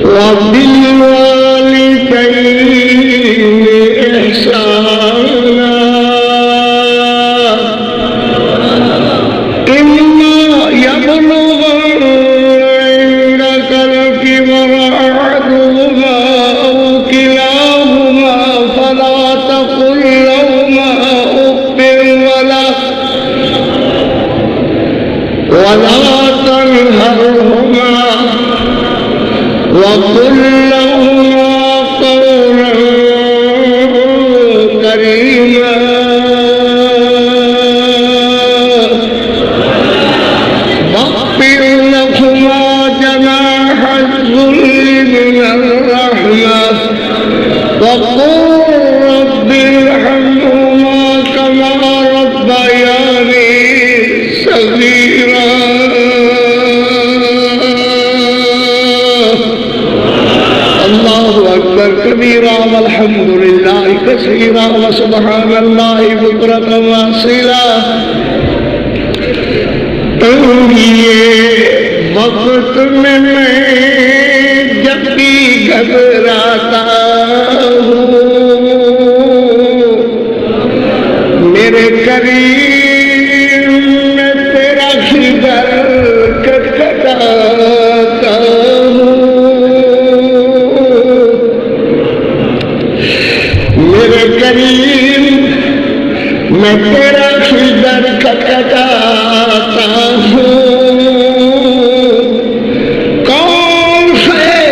وبالوالدين إحسانا إما يبلغن عندك الكبر أحدهما أو كلاهما فلا تقل لهما أف ولا تنهرهما وقل لهما قولا كريما واخفض لهما جناح الذل من الرحمة وقل رب ارحمهما كما ربياني صغيرا الله أكبر كبيرا والحمد لله كثيرا وسبحان الله بكرة وأصيلا. یہ وقت میں جب بھی گھبراتا ہوں میرے قریب میں تیرا خبر کٹکٹاتا ہوں میرے قریب میں تیرا خبر کٹکٹاتا ہوں کون ہے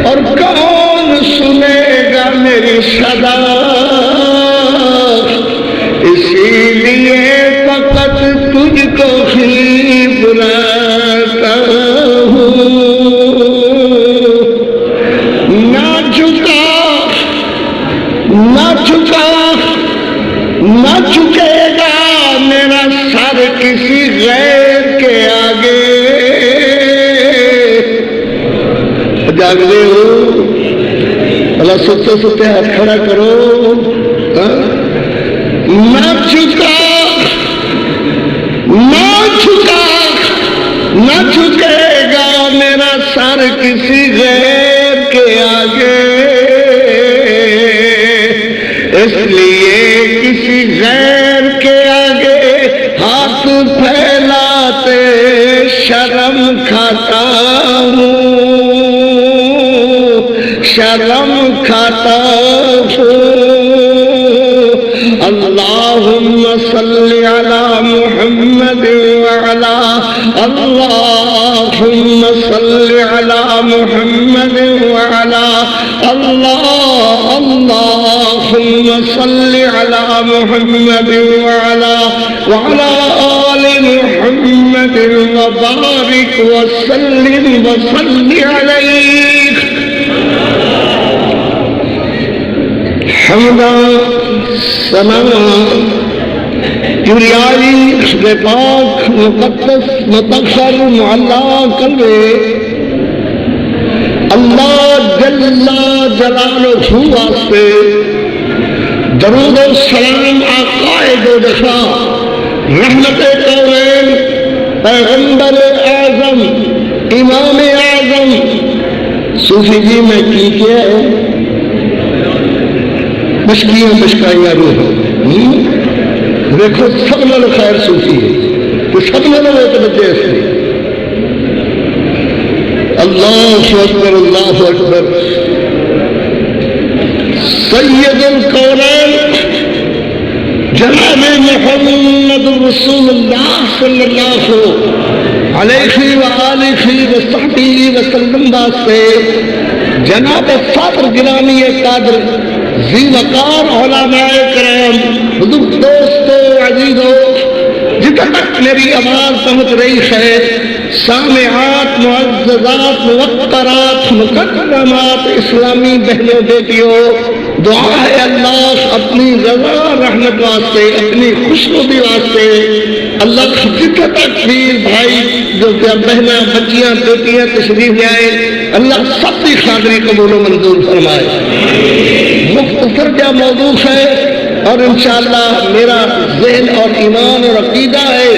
اور کون سنے گا میری صدا اسی لیے فقط تجھ کو ہی بلاتا ہوں نہ جھکا نہ جھکے گا میرا سر کسی غیر کے آگے. جاگ رہے ہو اللہ ستے ستے ہاتھ کھڑا کرو. نہ جھکے گا میرا سر کسی غیر کے آگے اس لیے کسی غیر کے آگے ہاتھ پھیلاتے شرم کھاتا ہوں اللہم صلی علی محمد وعلا اللہم صلی علی محمد وعلا اللہم صلی علی محمد وعلا آل محمد وبارک وسلم وصلی علیہ. حمدہ ثنا کبریائی خشب پاک مقدس مطہر معلا قلبے اللہ جل جلالہ واسطے درود و سلام آقا دو جہاں رحمت کونین پیغمبر اعظم امام اعظم صوفی جی میں کی کیا ہے مشکائیاں روح دیکھو سب نال خیر صوفی ہے تو سب نال توجہ اس نے. اللہ اکبر اللہ اکبر. سید القونین جناب محمد رسول اللہ صلی اللہ علیہ وآلہ وصحبہ وسلم واسطے جناب صادر گرامی قادر ذی وقار علماء کرام حضور دوستو عزیزو جتنا تک میری آواز پہنچ رہی ہے سامعات معززات موقرات مکرمات اسلامی بہنوں بیٹیوں دعا ہے اللہ اپنی رضا رحمت واسطے اپنی خوشنودی واسطے اللہ جتنا تک پیر بھائی جو بہنیں بچیاں بیٹیاں تشریف لے آئے اللہ سب کی حاضری قبول و منظور فرمائے. مختصر کیا موضوع ہے اور انشاءاللہ میرا ذہن اور ایمان اور عقیدہ ہے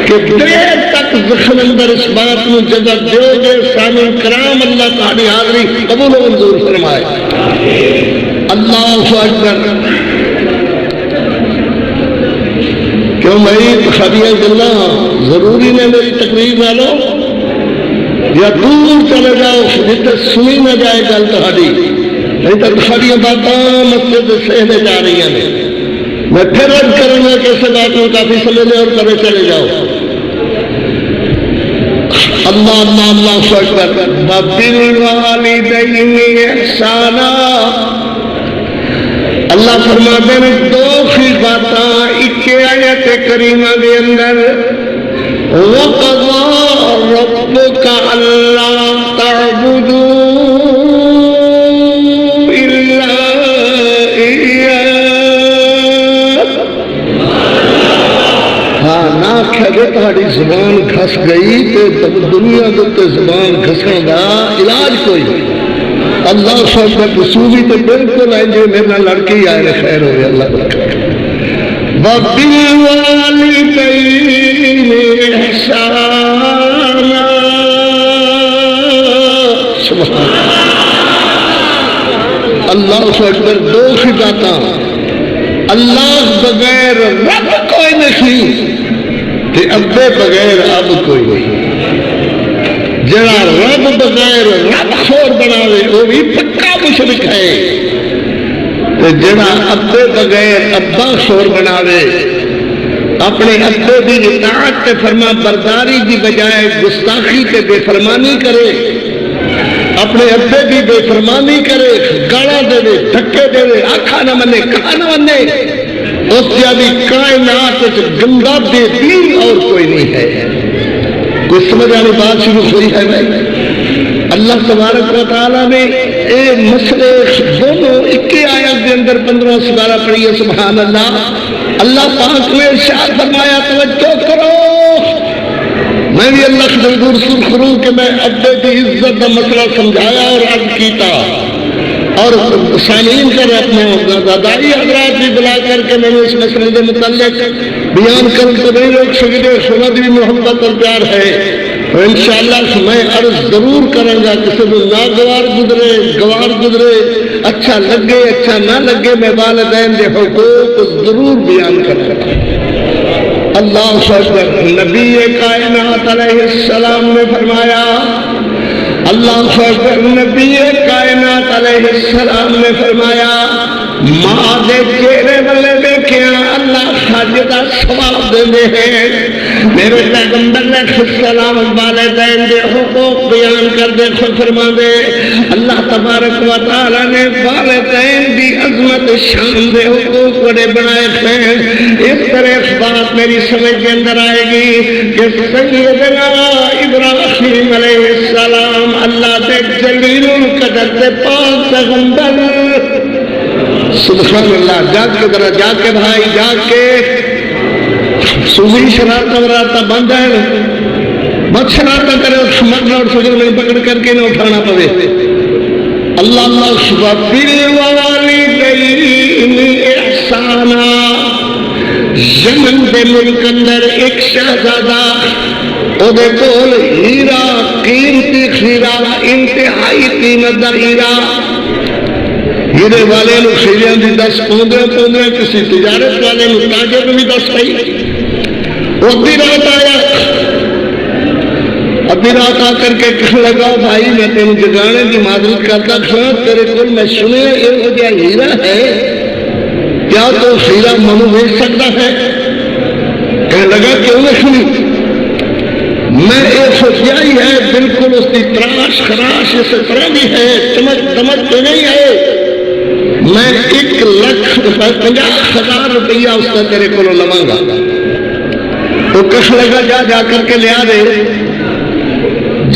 کہ دیر تک زخم اندر اس بات میں جگہ دیو گے سامعین کرام اللہ تعالی حاضری قبول و منظور فرمائے. اللہ اکبر. کیوں بھائی تخاریاں گلا ضروری نے میری تقریر نہ لو یا دور چلے جاؤ جتنے سنی نہ جائے گل تہاڈی نہیں تو تخاریاں باتاں مسجد سہنے جا رہی ہیں. میں پھر رد کروں گا کہ اسے بات میں کافی سمجھ لیں اور کرے چلے جاؤ. اللہ اللہ اللہ اکبر. وبالوالدین احسانا. اللہ فرماتے ہیں دو ہی باتاں ایک آیت کریمہ دے اندر وَقَضَى رَبُّكَ أَلَّا تَعْبُدُوا إِلَّا إِيَّاهُ. ہاں نہ کہے تہاڈی زبان گھس گئی تے دنیا دے زبان گھسن دا علاج کوئی نہیں. اللہ سب کا قصوری تو بالکل ہے جو میرا لڑکی آئے خیر ہوئے اللہ برکت. وَبِالْوَالِدَيْنِ إِحْسَانًا. سبحان اللہ اکبر. دو خطاتاں اللہ بغیر رب کوئی نہیں تے ابے بغیر اب کوئی نہیں. جڑا رب بغیر رب خور بناوے وہ بھی پکا مشرک ہے تے جڑا ابے بغیر ابا خور بناوے اپنے ابے دی اطاعت تے فرما برداری دی بجائے گستاخی تے بے فرمانی کرے اپنے ابے دی بے فرمانی کرے گالا دے دھکے دے آکھا نہ منے کہا نہ منے اس جیسی کائنات گندا بے دین اور کوئی نہیں ہے. کوئی سمجھ آنے بات شروع ہوئی ہے بھائی. اللہ تبارک و تعالیٰ نے اے مسئلے دونوں اکی آیت کے اندر 15 سپارہ پڑھی ہے. سبحان اللہ. اللہ پاک نے ارشاد فرمایا توجہ کرو. میں بھی اللہ کے دور سرخرو کہ میں ابے کی عزت کا مسئلہ سمجھایا اور عرض کیتا اور سامعین کر اپنے دائی حضرات بھی بلا کر کے میں نے اس مسئلے کے متعلق بیان کر تو نہیں روک سکتے. سنا بھی محبت اور پیار ہے تو انشاءاللہ میں عرض ضرور کروں گا. کسی کو ناگوار گزرے گوار گزرے اچھا لگے اچھا نہ لگے میں والدین کے حقوق ضرور بیان کروں گا. اللہ اکبر. نبی کائنات علیہ السلام نے فرمایا اللہ اکبر. نبی کائنات علیہ السلام نے فرمایا ماں دے چہرے والے دیکھیا اللہ حج دا ثواب دے ہیں. میرے پیغمبر علیہ السلام والدین دے حقوق بیان کر دے فرما دے اللہ تبارک و تعالی نے والدین دی عظمت شان دے حقوق بڑے بنائے ہیں. اس طرح بات میری سمجھ کے اندر آئے گی کہ سیدنا ابراہیم علیہ السلام اللہ دے جلیل القدر دے پاک پیغمبر. سبحان اللہ. جاگ کے ذرا جاگ کے بھائی جاگ کے صوفی شرارتہ ورارتہ بند ہے مت شرارتہ کرے مرنا اور فجر میں پکڑ کر کے نہ اٹھانا پڑے. اللہ اللہ وبالوالدین احسانا. یمن دے ملک اندر ایک شہزادہ او دے کول ہیرا قیمتی ہیرا انتہائی قیمت دا ہیرا ہیرے والے نو خیریاں دی 10 15 کسی تجارت والے نو تاجر بھی 10 پئی. وہ ادھی رات آیا ادھی رات آ کر کے کہنے لگا بھائی میں تینوں جگانے کی معذرت کرتا کھاں تیرے کول میں سنے یہ جہاں ہیرا ہے کیا تو ہیرا منو بیچ سکتا ہے؟ کہنے لگا کیوں نہ سنی. میں ایک سوچیا ہی ہے بالکل اس کی تراش خراش اس طرح بھی ہے چمک دمک تو نہیں ہے. میں 1,50,000 روپیہ اس کا تیرے کو لواں گا. تو کہنے لگا جا کر کے لیا دے.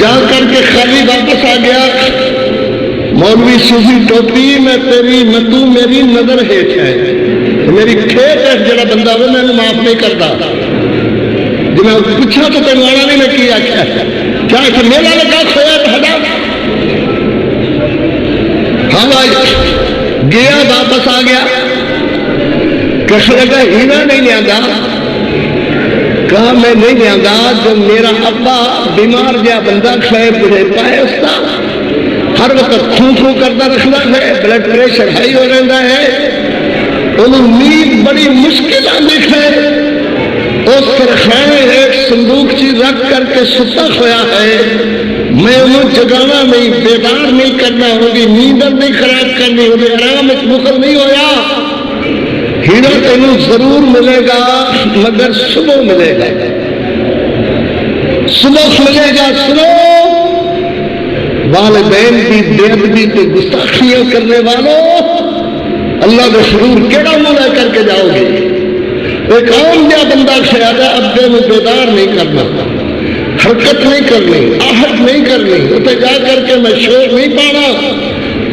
جا کر کے خالی واپس آ گیا. مولوی صوفی ٹوپی میں تو میری نظر ہیٹ ہے میری کھیت ہے جڑا بندہ وہ میں معاف نہیں کرتا. جب میں پوچھا تو تین والا نہیں میں کیا کیا کہ میرا لگا کھویا تھا. ہاں بھائی گیا واپس آ گیا. کہنے لگا ہیرا نہیں لیا کہا میں نہیں آگا جب میرا ابا بیمار جا بندہ کھائے بڑھے پائے اس کا ہر وقت خون خون کرتا رکھتا ہے بلڈ پریشر ہائی ہو رہتا ہے انہوں نیند بڑی مشکل آتی ہے اس سرخانے ایک صندوق چیز رکھ کر کے ستا کھویا ہے میں انہوں جگانا نہیں بیدار نہیں کرنا ہوگی نیندر نہیں خراب کرنی ہوگی آرام ایک مخل نہیں ہویا ہیرا تینوں ضرور ملے گا مگر صبح ملے گا صبح ملے گا سنو والدین کی بے ادبی کے گستاخیاں کرنے والوں اللہ کا شرور کیڑا منہ لے کر کے جاؤ گے ایک عام جا بندہ خیال ہے ابے میں بیدار نہیں کرنا حرکت نہیں کرنی آہٹ نہیں کرنی اتنے جا کر کے میں شور نہیں پانا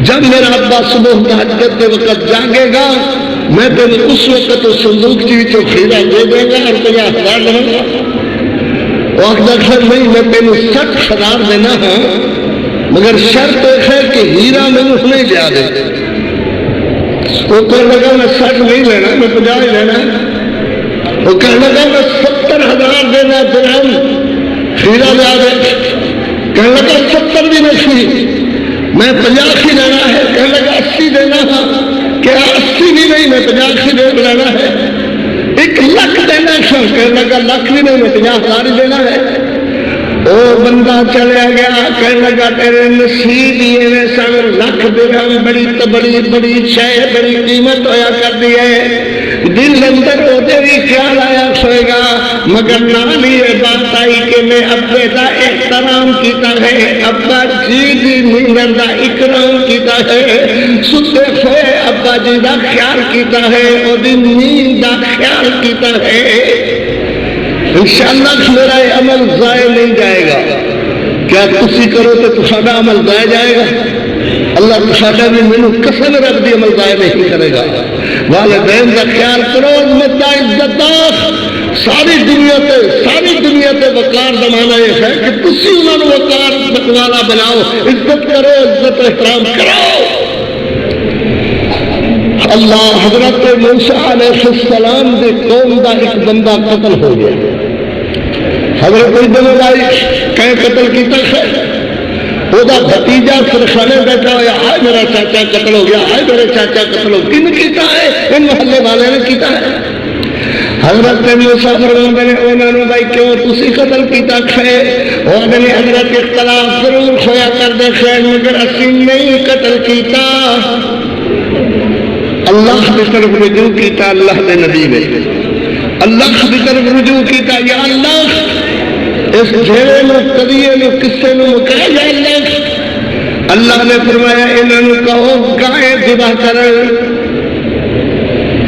جب میرا ابا صبح تہجد کے وقت جاگے گا میں تمہیں اس وقت اس صندوق چیزوں خیرہ دے دیں گا اور 50,000 دوں گا وقت نہیں میں تمہیں 60,000 دینا ہوں مگر شرط ہے کہ ہیرا میں نہیں لیا دے وہ کہنے لگا میں 60 نہیں لینا میں 50 ہی لینا وہ کہنے لگا میں 70,000 دینا درہم ہیرا لیا دے کہنے لگا 70 بھی نہیں میں 50 ہی لینا ہے کہنے لگا 80 دینا ہے کیا 80 بھی نہیں میں 50 ہی لینا ہے 1 لاکھ دینا ہے کہنے لگا لاکھ بھی نہیں میں 50,000 ہی دینا ہے وہ بندہ چلے گیا کہنے لگا تیرے نصیب یہ سن لاکھ درہم بڑی تو بڑی بڑی شے بڑی قیمت ہویا کر دی ہے دل اندر ہوتے بھی خیال آیا سوئے گا مگر نام یہ بات آئی کہ میں ابے کا احترام کیتا ہے ابا جی نیندر کا اکرام کیتا ہے ستے ہوئے ابا جی کا خیال کیتا ہے اور نیند کا خیال کیتا ہے انشاءاللہ میرا یہ عمل ضائع نہیں جائے گا کیا تسی کرو تو تساڈا عمل ضائع جائے گا اللہ تساڈا بھی مینوں قسم رب دی عمل ضائع نہیں کرے گا والدین کا خیال کرو عزت عزت ساری دنیا تے وقار زمانہ یہ ہے کہ تسی انہاں نوں وقار والا بناؤ عزت کرو عزت احترام کرو اللہ حضرت موسیٰ علیہ السلام دے قوم دا ایک بندہ قتل ہو گیا حضرت ابن بھائی کہیں قتل کیتا ہے وہ دا بھتیجا سرخانے بیٹھا ہوا آئے میرا چاچا قتل ہو گیا آئے میرے چاچا قتل ہو گیا کن کیتا ہے ان محلے والے نے کیتا ہے حضرت موسیٰ فرماندے نے انہوں نے بھائی کیوں تسی قتل کیتا ہے انہوں نے حضرت اختلاف ضرور ہویا کر دے خیر مگر اسی نہیں قتل کیتا اللہ کی طرف رجوع کیتا اللہ نے نبی نے اللہ کی طرف رجوع کیتا یا اللہ اس جھیڑے میں قضیے میں قصے میں مکہ یا اللہ اللہ نے فرمایا انہوں نے کہو گائے ذبح کرن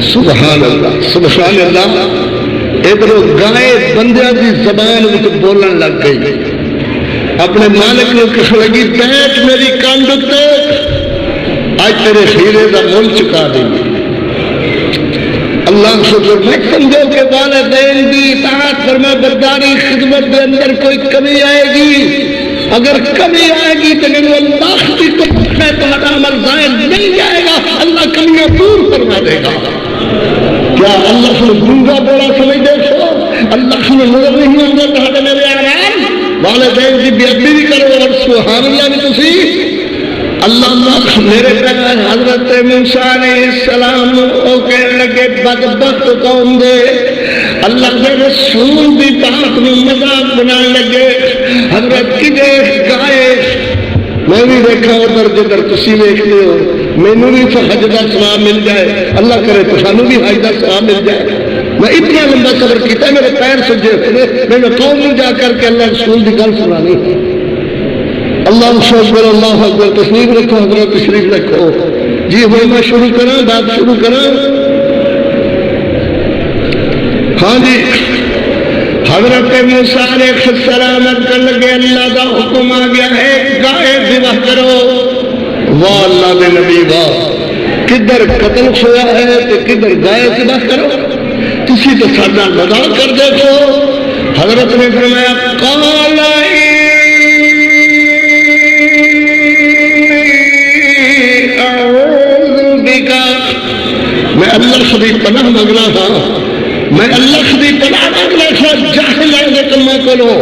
سبحان اللہ ادھر گائے بندیاں دی زبان وچ بولن لگ گئی اپنے مالک نے کس لگی بیٹھ میری کانڈ تے آج تیرے خیرے دا مول چکا دیں اللہ شکر میں سمجھو کہ والدین دی اطاعت فرما برداری خدمت کے اندر کوئی کمی آئے گی اگر کمی آئے گی تو اللہ کی قدرت میں تمہارا عمل ضائع نہیں جائے گا اللہ کمیاں دور فرما دے گا کیا اللہ سے گنگا بولا سمجھ دیکھو اللہ سے نظر نہیں آتا تمہارے میرے آرام والدین کی بے ادبی بھی کرو اور سبحان اللہ بھی تسی اللہ میرے پیغمبر حضرت موسیٰ علیہ السلام وہ کہنے لگے بدبخت قوم دے اللہ کے رسول بھی بات میں مذاق بنانے لگے حضرت کی دیکھ گائے میں بھی دیکھا ادھر جدھر تسی دیکھتے ہو مینوں بھی حج دا ثواب مل جائے اللہ کرے تو سانوں بھی حج دا ثواب مل جائے میں اتنا لمبا صبر کیتا میرے پیر سجے ہوئے میں نے قوم میں جا کر کے اللہ رسول کی گل سنانی اللہ اکبر اللہ اکبر تشریف رکھو حضرت تشریف رکھو جی ہوئے میں شروع کروں بات شروع کروں ہاں جی حضرت موسیٰ علیہ السلام کرنے لگے اللہ کا حکم آ گیا ہے گائے ذبح کرو واہ اللہ دے نبی واہ کدھر قتل ہوا ہے تو کدھر گائے ذبح کرو تسی تو ساڈا مذاق کر دیکھو حضرت نے فرمایا قال میں اللہ خدی پناہ مانگنا تھا میں اللہ خدی جاہل آئے کما کرو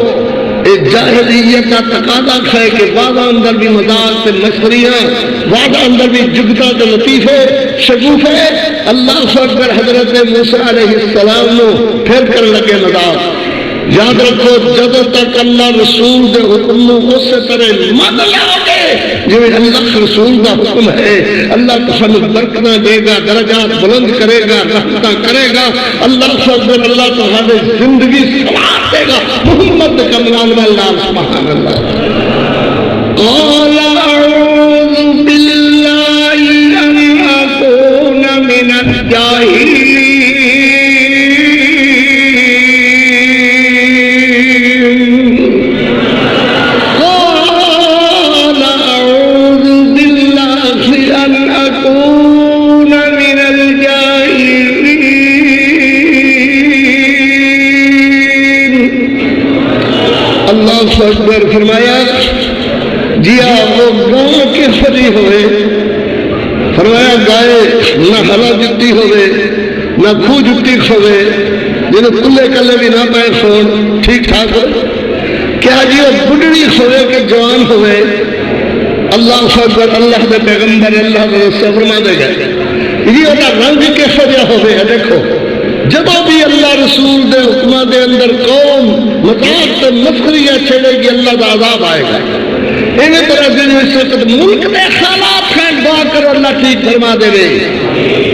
جاہلیت کا تقاضا ہے کہ وعدہ اندر بھی مذاق سے مشریاں، وعدہ اندر بھی جگتا کے لطیفے شگوفے۔ اللہ اکبر، حضرت موسیٰ علیہ السلام نو پھر کر لگے مذاق۔ یاد رکھو جدو تک اللہ رسول دے حکم نو اس طرح من لاؤ گے جو اللہ رسول دا حکم ہے، اللہ تمہیں برکتاں دے گا، درجات بلند کرے گا، رحمتاں کرے گا۔ اللہ اکبر، اللہ تمہاری زندگی سوار دے گا۔ محمد کمران واللہ، سبحان اللہ۔ قال اعوذ باللہ ان اکون من الجاہلین۔ اکبر، فرمایا جیا وہ گاؤں کے فری ہوئے، فرمایا گائے نہ ہلا جتی ہوئے نہ کھو جتی ہوئے، جنہیں کلے کلے بھی نہ پائے سون ٹھیک ٹھاک ہو، کیا جی وہ بڑھڑی ہوئے کہ جوان ہوئے؟ اللہ اکبر، اللہ دے پیغمبر اللہ دے رسول فرما دے گئے یہ ہوتا رنگ کے فجا ہوئے ہے۔ دیکھو جب بھی اللہ رسول دے حکمہ دے اندر قوم مذاق تے مسخریاں چھڑے گی، اللہ دا عذاب آئے گا۔ انہیں طرح دن اس وقت ملک دے خالات ہیں، دعا کرو اللہ ٹھیک فرما دے گئے،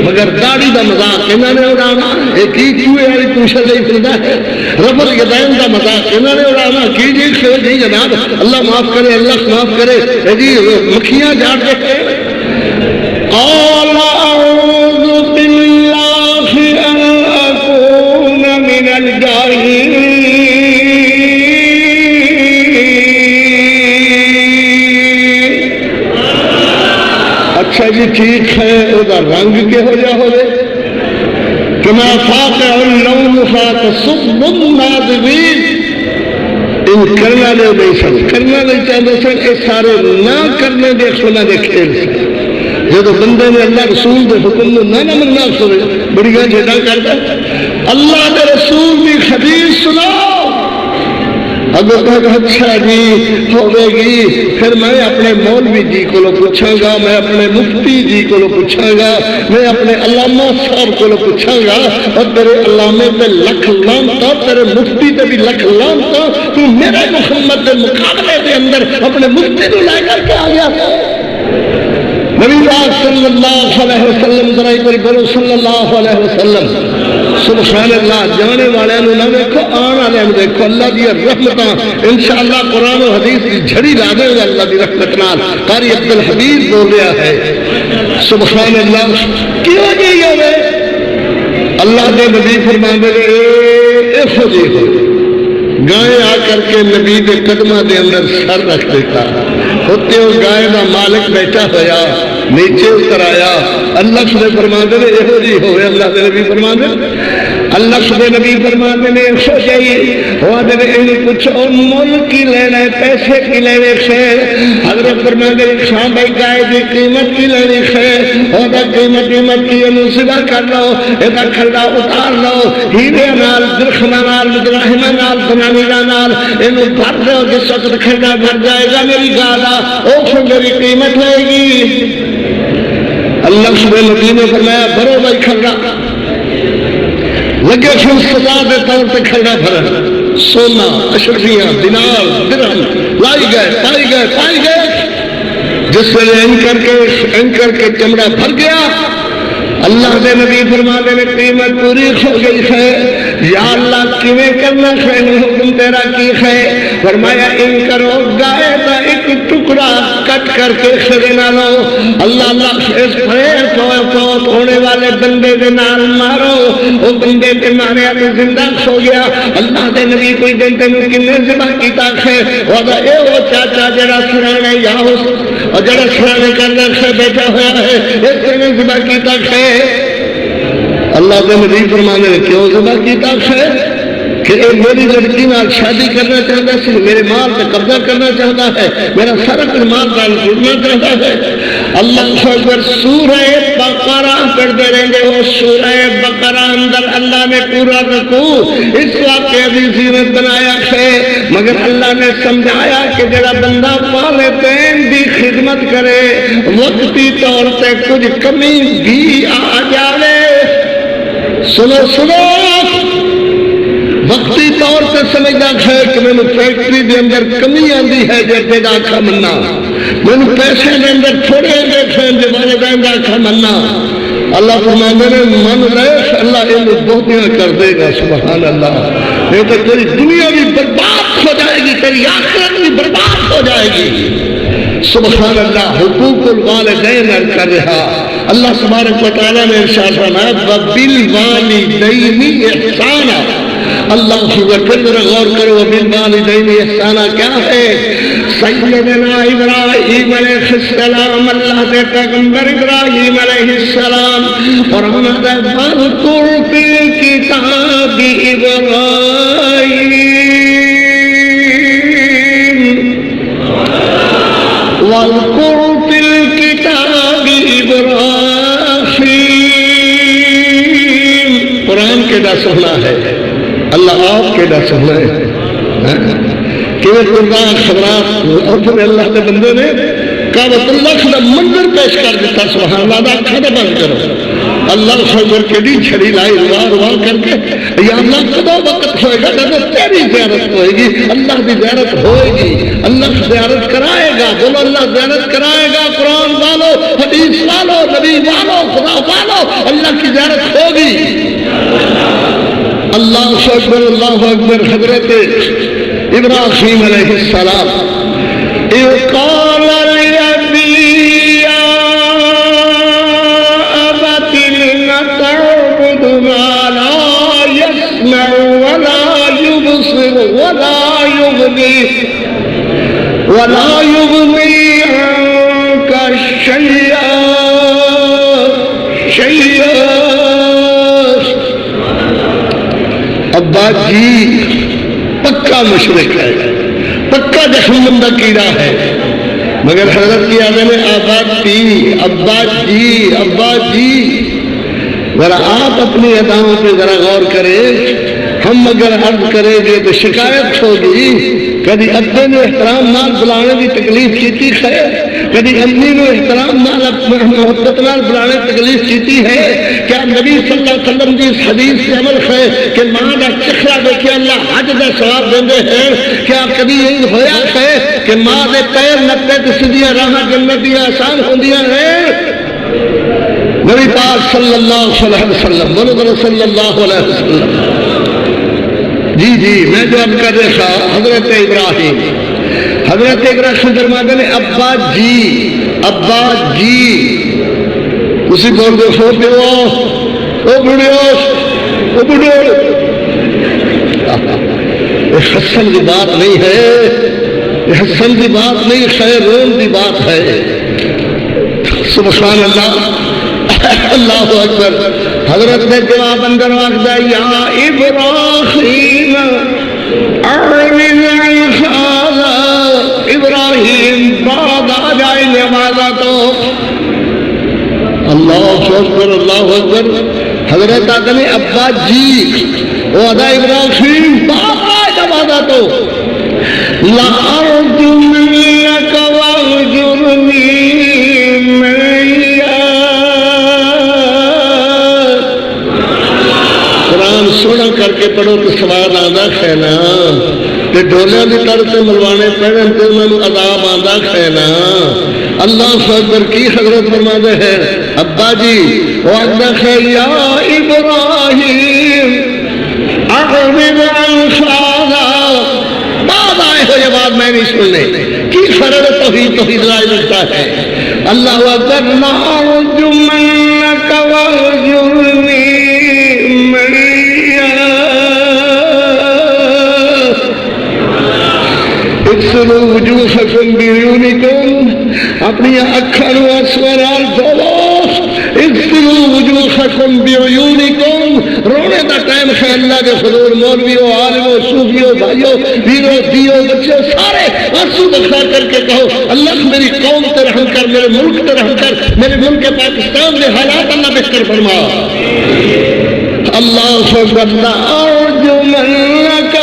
مگر داڑھی دا مذاق انہوں نے اڑانا، ایک ہی چوہے والی پوچھا دے فردا ہے، ربر یدین دا مذاق انہوں نے اڑانا، کی جی خیر جی جناب اللہ معاف کرے، اللہ معاف کرے، جی مکھیاں جاڑ کے قال اعوذ باللہ ان اکون من الجاہلین۔ اچھا جی ٹھیک ہے، وہ رنگ کے ہو جا ہوئے کما فاقع اللون فاقع صب الناظرین۔ ان کرنا لے نہیں سن، کرنا نہیں چاہتے سن، اس سارے نہ کرنے دے سنا دے کھیل سے۔ جب بندے نے اللہ رسول دے حکم نہ مننا سوے بڑی گاں جھیڑا کرتا، اللہ دے رسول بھی حدیث سناؤ، اگر تک اچھا جی ہوئے گی، پھر میں اپنے مولوی جی کو پوچھاں گا، میں اپنے مفتی جی کو پوچھاں گا، میں اپنے علامہ صاحب کو پوچھاں گا، اور تیرے علامے پہ لکھ لانتا، تیرے مفتی پہ بھی لکھ لانتا، تو میرے محمد کے مقابلے کے اندر اپنے مفتی کو لے کر کے آ گیا۔ نبی پاک صلی اللہ علیہ وسلم، ذرا پر بولو صلی اللہ علیہ وسلم۔ سبحان اللہ، جانے والے نہ دیکھو، آنے والے نہ دیکھو، اللہ دی رحمتاں انشاءاللہ قرآن و حدیث کی جھڑی لا دے گا اللہ دی رحمت نال۔ قاری عبدالحمید بول رہا ہے سبحان اللہ، کیوں جی ہوئے اللہ دے نبی فرماندے اے جی ہو گائے آ کر کے نبی دے قدمہ دے اندر سر رکھ دیتا، ہوتے ہو گائے دا مالک بیٹھا ہویا نیچے اتر آیا، اللہ سے فرماندے نے اے جی ہوئے، اللہ دے نبی فرماندے، اللہ سے نبی فرماندے نے سو جائیے ہوا دے انہیں کچھ اور مول کی لینا ہے، پیسے کی لینے سے حضرت فرماندے شام بھائی گائے دی قیمت کی لینی ہے، ہوتا قیمت کی انہوں سبا کر لو، ایدہ کھڑا اتار لو، ہیرے نال درخنا نال مدرحمہ نال بنانینا نال انہوں بھر دو، جس وقت کھڑا بھر جائے گا میری گالا اوہ میری قیمت ہوئے گی۔ اللہ صبح نبی نے فرمایا بھرو بھائی کھڑا، لگے پھر سزا دے طور پہ کھڑا بھرا، سونا اشرفیاں دینار درہم لائی گئے، جس ویلے ان کر کے چمڑا بھر گیا، اللہ دے نبی فرماتے نے قیمت پوری ہو گئی ہے، یا اللہ کیویں کرنا ہے، حکم تیرا کی ہے؟ فرمایا ان کرو گائے کا ایک ٹکڑا کٹ کر کے خرینا لو، اللہ اس پھر فوت ہونے والے بندے دے نال مارو، وہ بندے دے مارے تو زندہ ہو گیا۔ اللہ دے نبی کوئی دن تینوں کنے ذبح کیتا ہے، وہاں اے وہ چاچا جڑا سرانے یا اس اور جڑا سرانے کرنے سے بیٹھا ہوا ہے، اس نے ذبح کیتا ہے۔ اللہ دے نبی فرمانے نے کیوں ذبح کیتا ہے کہ اے میری لڑکی نال شادی کرنا چاہتا ہے، میرے مال پہ قبضہ کرنا چاہتا ہے، میرا سارا کچھ مال کا لوٹنا چاہتا ہے۔ اللہ اکبر سورہ بقرہ پڑھتے رہیں گے. وہ سورہ بقرہ اندر اللہ نے پورا رکوع اس واقعے کی زینت بنایا ہے, مگر اللہ نے سمجھایا کہ جڑا بندہ والدین دی خدمت کرے وقتی طور سے کچھ کمی بھی آ جائے, سنو سنو, وقتی طور سے سمجھنا ہے کہ میں فیکٹری دے اندر کمی آتی ہے جو پیدا کھا مننا, میں پیسے دے اندر تھوڑے دیکھیں جو والدین دا کھا مننا. اللہ فرماندے نے من رہے اللہ یہ بہتیاں کر دے گا. سبحان اللہ. نہیں تو تیری دنیا بھی برباد ہو جائے گی, تیری آخرت بھی برباد ہو جائے گی. سبحان اللہ. حقوق الوالدین کر رہا اللہ تبارک و تعالیٰ نے ارشاد فرمایا وبالوالدین احسانا. اللہ پھر غور کرو وبالوالدین احسانا کیا ہے؟ سیدنا ابراہیم علیہ السلام اللہ کے پیغمبر ابراہیم علیہ السلام قرآن واذکر فی الکتاب ابراہیم واذکر فی الکتاب ابراہیم. قرآن کیڑا سونا ہے, اللہ آپ کیڑا سونا ہے کہ قرآن خبرات اور پھر اللہ کے بندے نے کعبۃ اللہ کا منظر پیش کر دیتا. سبحان اللہ. دا کھڑے بند کرو. اللہ خبر کے دی چھڑی لائی روا کر کے یا اللہ کدو وقت ہوئے گا جب تیری زیارت ہوئے گی. اللہ کی زیارت ہوئے گی, اللہ زیارت کرائے گا. بولو اللہ زیارت کرائے گا. قرآن والو, حدیث والو, نبی والو, خدا والو, اللہ کی زیارت ہوگی. اللہ اکبر اللہ اکبر. حضرت ابراہیم علیہ السلام اذ قال لأبيه يا أبت لم تعبد ما لا يسمع ولا يبصر ولا يغني عنك شيئا. ابا جی پکا مشرک ہے, پکا جہنم کا کیڑا ہے, مگر حضرت کی آدھے نے ابا جی ذرا آپ اپنی اداؤں پہ ذرا غور کریں. ہم اگر عرض کریں گے تو شکایت ہوگی. کبھی ابے نے احترام نال بلانے کی تکلیف کیتی ہے, کبھی امی نے احترام نال محبت نال بلانے کی تکلیف کیتی ہے. کیا نبی صلی اللہ علیہ وسلم کی اس حدیث سے عمل ہے کہ ماں کا چہرہ دیکھے اللہ حج کا ثواب دیندے ہیں؟ کیا کبھی یہی ہویا ہے کہ ماں کے پیر نتے تے سیدھیاں راہ جنت دی آسان ہوندیاں ہیں؟ نبی پاک صلی اللہ علیہ وسلم, بولو صلی اللہ علیہ وسلم. جی میں جو اب کر رہا تھا حضرت ابراہیم فرماتے ہیں ابا جی اسی بول دے سو پیو او بڑھو. یہ حسن کی بات نہیں ہے, یہ حسن کی بات نہیں, خیر رون کی بات ہے. سبحان اللہ. اللہ اکبر. حضرت نے جواب اندر آخدا یا ابراہیم اعرض عن هذا. ابراہیم بعد آ جائے نمازہ تو. اللہ اکبر اللہ اکبر. حضرت آدم ابا جی وہ ادا ابراہیم بعد آئے نمازہ تو. لا ارجمنک واہجرنی سونا کر کے پڑھو تو سوال آدھا خینا تے ڈولیاں دی طرف سے ملوانے پڑھن تے انہوں نے عذاب آدھا خینا. اللہ اکبر. کی حضرت فرماتے ہیں ابا جی وہ آدھا خیر یا ابراہیم اعرض عن هذا. بعد آئے ہو یہ بات میں نہیں سننے کی فرد توحید لائے لگتا ہے. اللہ اکبر. لا ارجمنک واہجرنی اغسلوا وجوہکم بعیونکم. اپنی اکھاں نوں آنسواں نال دھوو. اغسلوا وجوہکم بعیونکم. رونے دا ٹائم دیکھیں اللہ کے حضور مولویوں عالموں صوفیوں بھائیوں ویروں دیو بچوں سارے آنسو بکھا کر کے کہو اللہ میری قوم تے رحم کر، میرے ملک تے رحم کر، میرے ملک پاکستان کے حالات اللہ بہتر فرما۔ اللہ ارجو منک،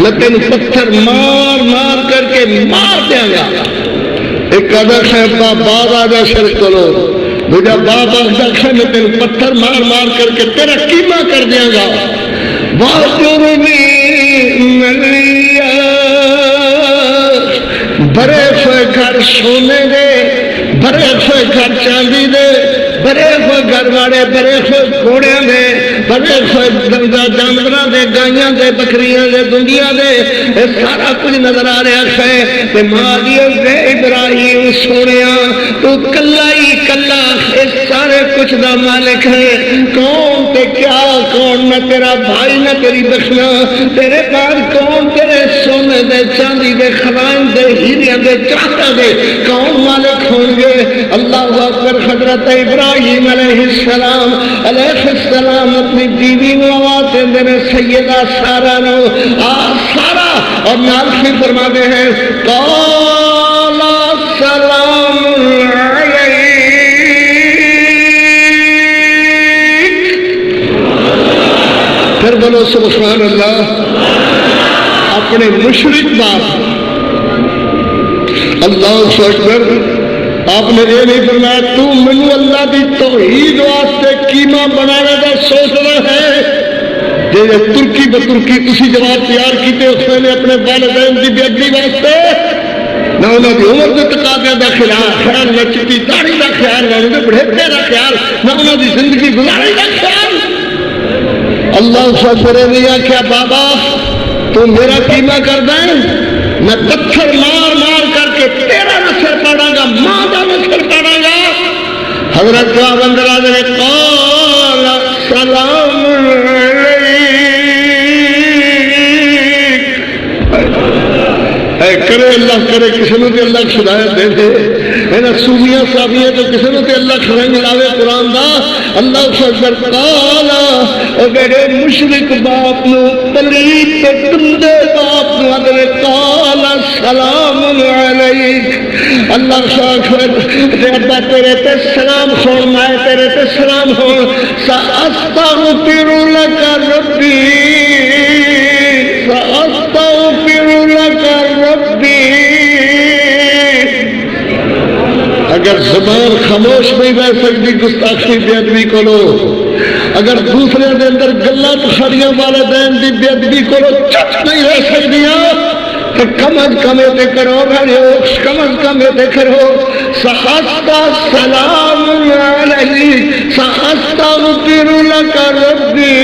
میں تین پتھر مار مار کر کے مار دیا گا۔ ایک ادک ہے بابا جا سر کرو، مجھے بابا ادک ہے میں تین پتھر مار مار کر کے تیرا قیمہ کر دیا گا۔ واجرنی ملیا، بھرے ہوئے گھر سونے دے، بھرے ہوئے گھر چاندی دے، بھرے ہوئے گھر والے، بھرے ہوئے گھوڑے دے، بھرے ہوئے جانوراں دے، گائیاں دے، بکریاں دے، دنیا دے، یہ سارا کچھ نظر آ رہا ہے تے مالیو دے ابراہیم سونیا تو کلا ہی کلا اس سارے کچھ دا مالک ہے۔ کون تے کیا کون، نہ تیرا بھائی نہ تیری بخشنا، تیرے بعد کون تیرے سونے دے چاندی دے خزائن دے ہیریاں دے چاہتا دے کون مالک ہوں گے؟ اللہ اکبر۔ حضرت ابراہیم علیہ السلام اپنی بیوی نو آواز دے نے سیدہ سارا نو آ سارا، اور نال بھی فرماتے ہیں قال سلام علیک، پھر بولو سبحان اللہ۔ اپنے مشرک باپ اللہ اکبر، آپ نے یہ نہیں فرمایا تو منو اللہ دی توحید واسطے قیمہ بنانے کا سوچ رہا ہے۔ جی ترکی بترکی تسی جواب تیار کیتے اس نے اپنے والدین کی بے ادبی واسطے، نہ انہوں کی عمر کے تقاضے کا خیال، نہ چٹی داڑھی کا خیال، نہ انہوں کے بڑھیپے کا خیال، نہ انہوں کی زندگی گزارنے کا خیال۔ اللہ فضل نے آخیا بابا تو میرا قیمہ کر دیں، میں پتھر مار مار کر کے تیرا نسل پڑا گا، ماں کا نسل پڑا گا۔ حضرت جواب اندر آ جائے قال سلام علیک، اے کرے اللہ کرے کسی نے اللہ ہدایت دے دے، میرا سومیاں صافیاں تو کسی نے اللہ خرنگ لاوے قرآن دا۔ اللہ فضل قال او میرے مشرک باپ نو پلیت تے گندے باپ نو ادھر قال سلام علیک۔ اللہ شاکر تے ابا تیرے تے سلام ہون، میں تیرے تے سلام ہون، ساستغفر لک ربی، ساستغفر لک ربی۔ اگر زبان خاموش نہیں رہ سکتی گستاخی بے ادبی کرو، اگر دوسرے دے اندر گلاں کھڑیاں والدین دی بے ادبی کرو چپ نہیں رہ سکتیاں تو کم از کم یہ کرو بھائیو، کم از کم یہ کرو سحستا سلام علیک، ساستغفر لک ربی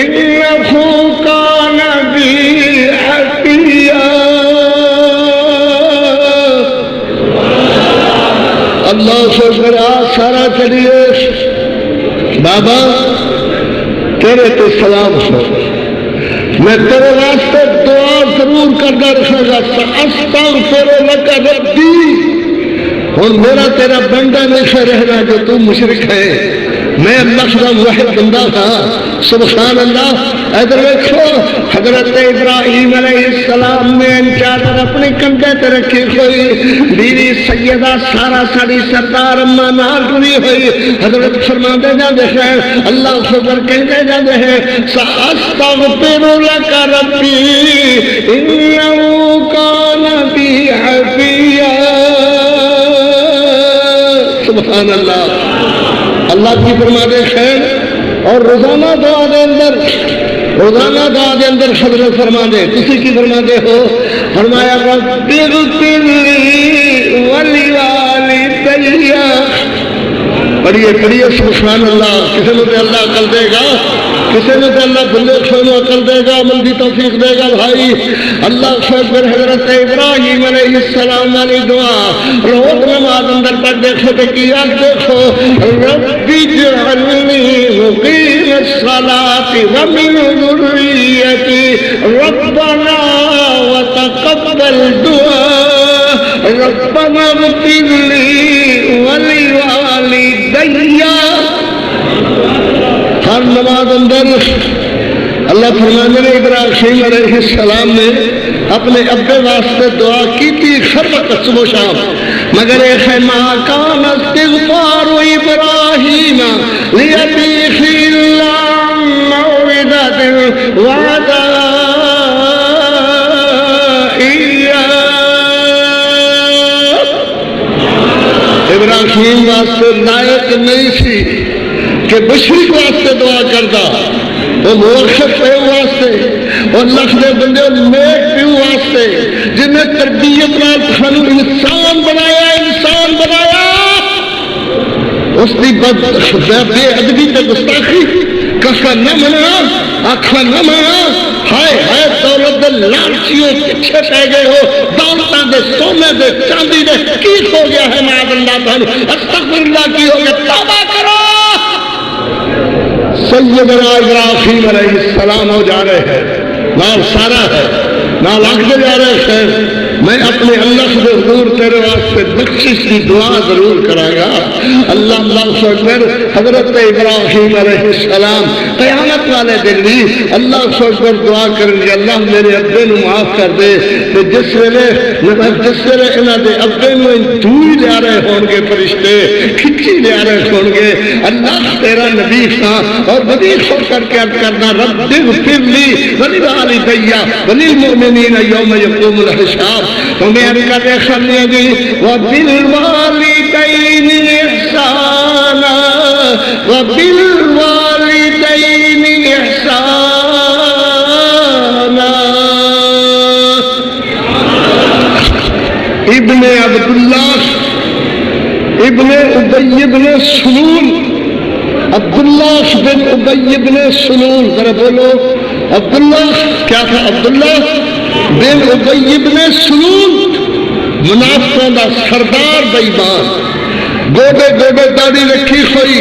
انہ کان بی حفیہ۔ اللہ سے برا سارا چلیے بابا تیرے تو سلام ہو، میں تیرے واسطے دعا ضرور کرنا رکھا گا۔ استغفر لک ربی، اور میرا تیرا بندہ نہیں رہنا جو تو مشرک ہے، میں اللہ کا واحد بندہ تھا۔ سبحان اللہ۔ ادھر دیکھو حضرت ابراہیم علیہ السلام نے چادر اپنے کندھے تے رکھی ہوئی، بیوی سیدہ سارا ساڑی سردار اما نال ٹری ہوئی، حضرت فرماندے جاندے ہیں اللہ خبر کہندے جاندے ہیں ساستغفر لک ربی انہ کان بی حفیہ۔ سبحان اللہ۔ اللہ کی فرماندے خیر اور روزانہ دعا دے اندر، روزانہ دعا دے اندر حضرت فرما دے، کسی کی فرما دے ہو، فرمایا رب اغفر لی ولوالدی، پڑھیے پڑھیے سبحان اللہ۔ کسی نے اللہ عقل دے گا، کسی نے اللہ بندے کھولو عقل دے گا، عمل کی توفیق دے گا بھائی۔ اللہ شکر حضرت ابراہیم علیہ السلام والی دعا روز نماز اندر پڑھ دیکھو تو کیا دیکھو ربی اجعلنی مقیم الصلاۃ ومن ذریتی ربنا وتقبل دعاء ربنا اغفر لی ولوالدی۔ ہر نماز اندر اللہ فرمانے نے ابراہیم علیہ السلام نے اپنے ابے واسطے دعا کی تھی ہر وقت صبح شام، مگر ایک ہے ما کان استغفار ابراہیم لأبیہ الا موعدۃ وعدہا ایاہ۔ ابراہیم واسطے لائق نہیں سی کہ مشرک واسطے دعا کرتا، وہ موقف پہ واسطے اور لکھ دے بندے نیک پیو واسطے جنہیں تربیت نال تھانو انسان بنایا، انسان بنایا، اس دی بے ادبی تے گستاخی کسا نہ منا، آکھا نہ منا، ہائے ہائے دولت دے لالچیوں پیچھے پہ گئے ہو، دولتاں دے سونے دے چاندی دے کی ہو گیا ہے معاذ اللہ تعالی، استغفر اللہ کی ہو گیا، توبہ کرو۔ سیدنا ابراہیم علیہ السلام ہو جا رہے ہیں، نال سارا ہے، نال آگے جا رہے ہیں، میں اپنے اللہ سے حضور تیرے واسطے بخشش کی دعا ضرور کرائے گا۔ اللہ اکبر۔ حضرت ابراہیم علیہ السلام قیامت والے دن بھی اللہ اکبر دعا کریں گے، اللہ میرے ابے نو معاف کر دے، تو جس ویلے انہاں دے ابے نو دور لے رہے ہون گے، فرشتے کھچی لے رہے ہون گے، اللہ تیرا نبی تھا اور بڑی خوش کر کے عرض کرنا رب اغفر لی ولوالدی وللمؤمنین یوم یقوم الحساب۔ تو میں عرض کر دے سامنے جی وبالوالدین احسانا وبالوالدین احسانا۔ ابن عبداللہ ابن ابی بن سلول، عبداللہ بن ابی بن سلول، ذرا بولو عبداللہ کیا تھا؟ عبداللہ بن ابی بن سلول، منافقوں دا سردار بےمان، گوبے گوبے داڑھی رکھی ہوئی،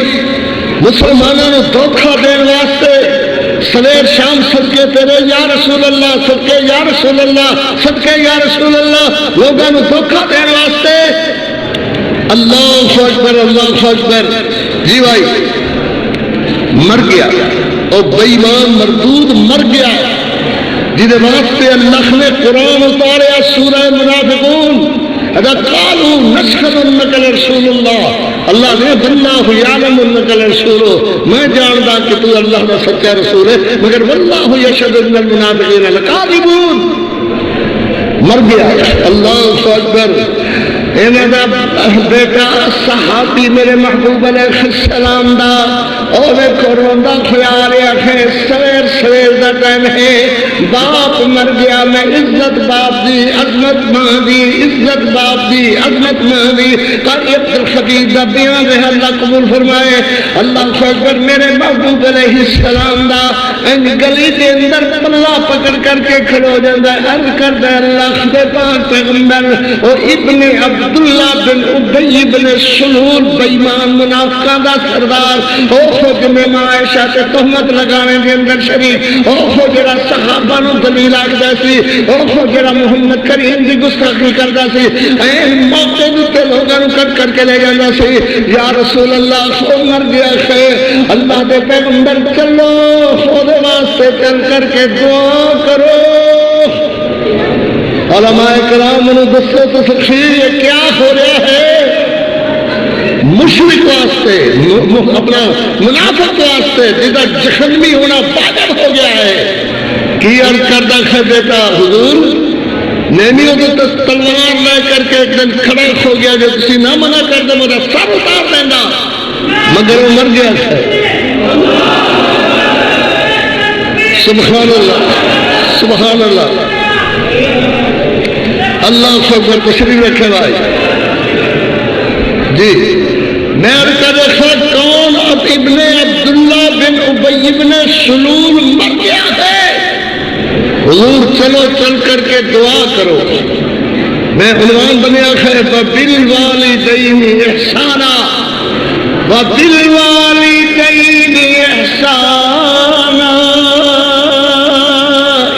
مسلمانوں نے دھوکہ دین واسطے سویر شام صدقے تیرے یا رسول اللہ، صدقے یا رسول اللہ، صدقے یا رسول اللہ، لوگوں نے دھوکہ دین واسطے۔ اللہ اکبر، اللہ اکبر۔ جی بھائی مر گیا، اور بےمان مردود مر گیا، جنہیں واسطے اللہ نے قرآن اتاریا سورہ منافقون، اذا قالوا نشهد انك لرسول اللہ، اللہ نے واللہ یعلم انک لرسول، میں جانتا کہ تو اللہ کا سچا رسول ہے، مگر واللہ یشہد ان المنافقین لکاذبون۔ مر گیا۔ اللہ اکبر۔ انہاں دا بیٹا صحابی میرے محبوب علیہ السلام دا اور کروندہ خیال ہے، سویر سویر دا ٹائم ہے، باپ مر گیا، میں عزت باپ دی، عظمت ماں دی، عزت باپ دی، عظمت ماں دی، قاری عبدالخبیر دا بیان رہے، اللہ قبول فرمائے۔ اللہ اکبر۔ میرے محبوب علیہ السلام دا ان گلی دے اندر پلہ پکڑ کر کے کھلو جاندہ ہے، عرض کردہ اللہ دے پاک پیغمبر اور ابن عبداللہ بن ابی بن سلول بےمان منافقاں دا سردار، او خود میں عائشہ تے تہمت لگانے دے اندر شریف، او خود جڑا صحابہ نو دلیل آکدا سی، او خود جڑا محمد کریم دی گستاخی کردا سی، این موقع تے لوگاں نو کٹ کر کے لے جاندا سی۔ یا رسول اللہ خود مر گیا ہے، اللہ دے پیغمبر چلو خود واسطے چل کر کے دعا کرو۔ علماء کرام نے دسو تو تفسیر یہ کیا ہو رہا ہے؟ مشرک واسطے، اپنا منافق واسطے جدا جہنمی ہونا واجب ہو گیا ہے۔ کی عرض کردہ ہے بیٹا حضور نینی تو تلوار لے کر کے ایک دن کھڑا ہو گیا، جو کسی نہ منع کر دے میرا سر اتار دینا، مگر وہ مر گیا ہے۔ سبحان اللہ، سبحان اللہ۔ اللہ اکبر۔ تشریف رکھے بھائی جی۔ میں کا دیکھا کون؟ اب ابن عبداللہ بن ابی بن سلول مر گیا ہے، حضور چلو چل کر کے دعا کرو۔ میں عنوان بنیا ہے وبالوالدین احسانا، وبالوالدین احسانا،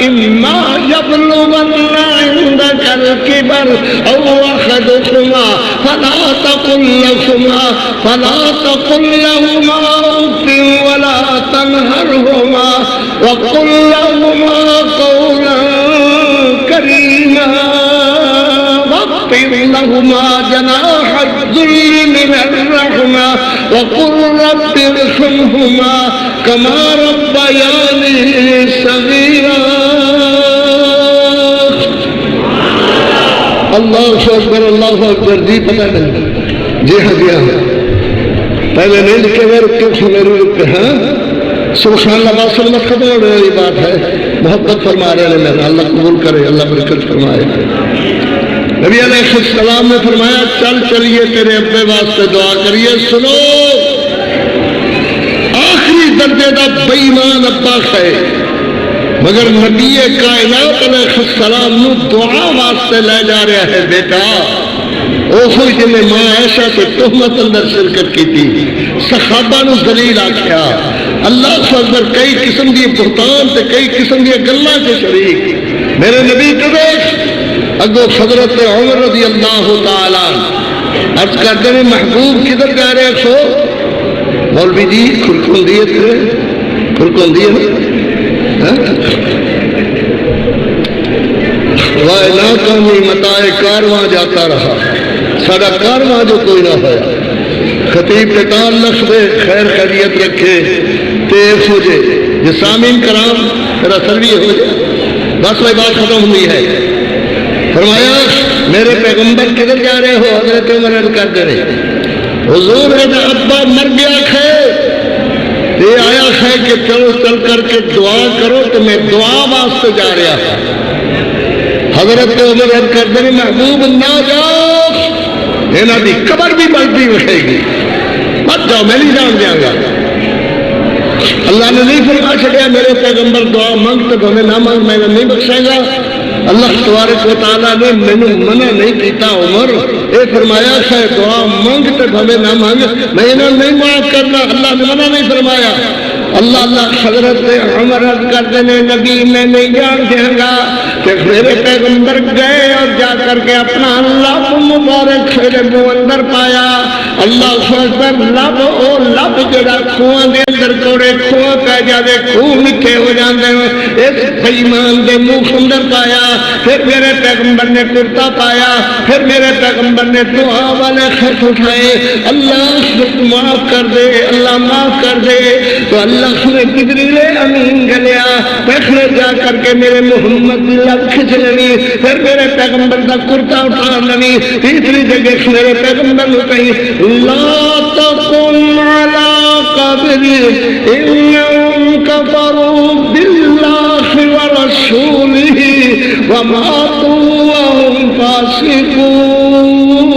اما یبلغن عندك الكبر او احدهما فلا تقل تقل لهما أف ولا تنهرهما وقل لهما قولا كريما واخفض لهما جناح الذل من الرحمة وقل رب ارحمهما كما ربياني صغيرا. اللہ اکبر. جی پتہ نہیں. جی ہاں جی ہاں پہلے نہیں لکھے ہوئے رکھے میرے رکھے. ہاں سبحان اللہ واسل مت ختم ہونے والی بات ہے. محبت فرما رہے ہیں میرا. اللہ قبول کرے, اللہ برکت فرمائے. نبی علیہ السلام نے فرمایا چل چلیے تیرے ابے واسطے دعا کریے. سنو آخری درجے کا بے ایمان ابا ہے مگر نبی کائنات علیہ السلام نو دعا واسطے لے جا رہا ہے. بیٹا اوہی جن نے ماں عائشہ سے تہمت اندر شرکت کی تھی, صحابہ نو ذلیل آکھیا, اللہ اکبر, کئی قسم کی بہتان تے کئی قسم کی گلاں کے شریک. میرے نبی تو دیکھ اگو حضرت عمر رضی اللہ تعالیٰ عرض کرتے ہیں محبوب کدھر جا رہے سو مولوی جی کھلکندیت وائے نہ کامی متائے کارواں جاتا رہا سارا کارواں جو کوئی نہ ہوا. خطیب کے تعلق دے خیر خیریت رکھے تیز ہو جائے. یہ سامعین کرام میرا سروی ہو جائے بس وہ بات ختم ہوئی ہے. فرمایا میرے پیغمبر کدھر جا رہے ہو؟ حضرت عمر عرض کرتے رہے حضور میرا ابا مر گیا ہے, یہ آیا ہے کہ چلو چل کر کے دعا کرو تو میں دعا واسطے جا رہا تھا. حضرت عمر عرض کرتے ہیں محبوب نہ جاؤ, یہاں کی قبر بھی بلتی اٹھے گی, مت جاؤ, میں نہیں جان دیا گا. اللہ نے نہیں فرما چھڑیا میرے پیغمبر دعا مانگ تو ہمیں نہ مانگ میں نہیں بخشے گا. اللہ تبارک و تعالیٰ نے مینوں منع نہیں کیتا. عمر اے فرمایا ہے دعا مانگ تو ہمیں نہ مانگ, میں انہوں نہیں معاف کرنا. اللہ نے منع نہیں فرمایا. اللہ حضرت عمر عرض کرتے ہیں نبی میں نہیں جان دیا گا کہ میرے پیغمبر گئے اور جا کر کے اپنا لب مبارک میرے منہ اندر پایا. اللہ اکبر, لب او لب جڑا کھواں دے اندر کوڑے کھواں پہ جاوے کھو میٹھے ہو جاندے اس بے ایمان دے منہ اندر پایا. پھر میرے پیغمبر نے کرتا پایا, پھر میرے پیغمبر نے دعا والے خط اٹھائے, اللہ معاف کر دے, اللہ معاف کر دے. تو اللہ نے جبریل امین گلیا, پھر جا کر کے میرے محمد لب کھچ لینی, پھر میرے پیغمبر کا کرتا اٹھا لینی. تیسری جگہ میرے پیغمبر نے کہیں لا تقم علی قبری انہم کفروا باللہ ورسولہ وماتوا وهم فاسقون.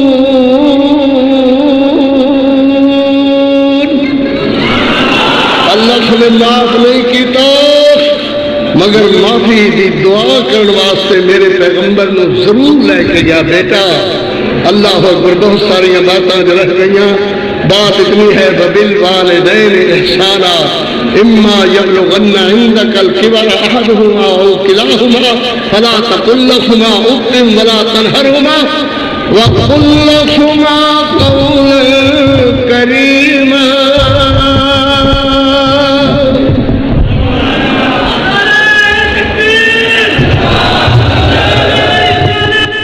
اللہ نے معاف نہیں کیتا مگر معافی دی دعا کرنے واسطے میرے پیغمبر نے ضرور لے کے جا. بیٹا اللہ اکبر, بہت ساری باتیں جو رہ گئی, بات اتنی ہے وبالوالدین احسانا اما یبلغن عندک الکبر احدہما او کلاہما فلا تقل لہما اف ولا تنہرہما وقل لہما